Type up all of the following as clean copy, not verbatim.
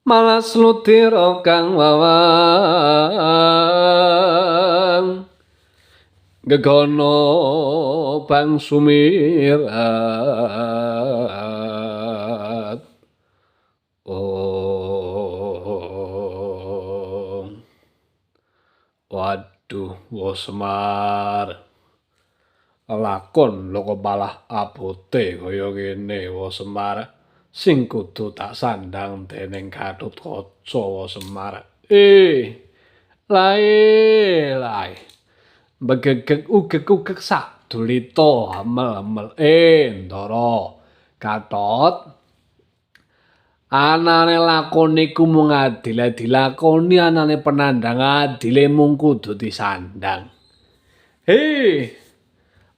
malas lutira kang wawang gegono bang sumirat oh waduh wo Semar lakon lho kok malah abote kaya ngene wo Semar sing kudu tak sandang dening Gatotkaca wo Semar lae begegek ugek sak dulita amel-amel Ndara Gatot anane lakon iku mung adile dilakoni anane penandang adile mung kudu disandang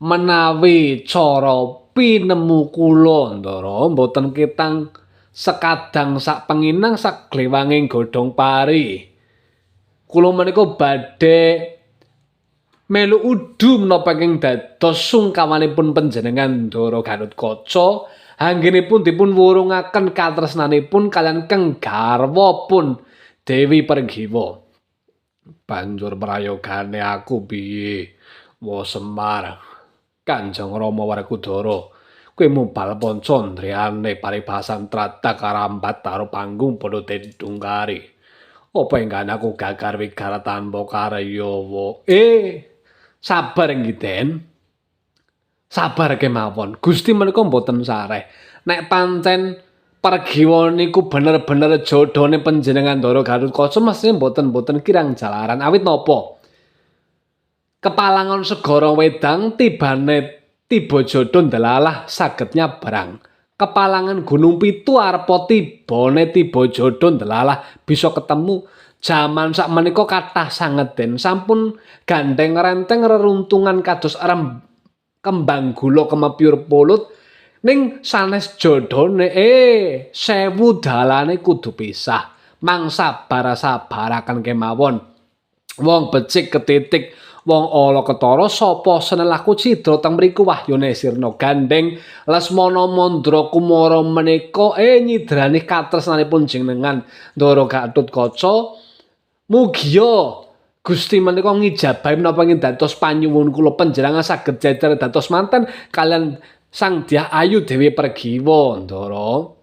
menawi cara pinemu kula Ndara mboten ketang sekadang sak penginang sak glewanging godhong pari kula menika badhe melu udu menapa ing dados sungkawanipun panjenengan Ndara Gatotkaca anggenipun dipun wurungaken katresnanipun kalian keng garwapun Dewi Pergiwa banjur prayogane aku piye wo Semar Kanjeng Rama Werkudara kowe mubal pancandriyane paribasan trata karambat karo panggung padha didungkari apa enggan aku gagar wigar tanpa karya wa sabar ngiten sabar kemawon Gusti menika mboten sareh nek pancen Pergiwa niku bener-bener jodhone panjenengan Ndara Gatotkaca mesti mboten kirang jalaran awit napa kepalangan segara wedang tiba jodoh ndelalah saged nyabrang kepalangan gunung pitu arepa tiba jodoh ndelalah bisa ketemu jaman sakmenika kathah sanget den sampun gandeng renteng reruntungan kados kembang gula kemepyur pulut ning sanes jodhone 1000 dalane kudu pisah mangsa sabaraken kemawon wong becik ketitik wong ala ketara sapa senelaku cidra teng mriku wahyune sirna gandeng Lesmana Mandra Kumara menika nyidrani katresnanipun jenengan Ndara Gatotkaca mugia Gusti menika ngijabahi menapa ing dados panyuwun kula panjenengan saged jajar dados manten kalian Sang Dyah Ayu Dewi Pergiwa Ndara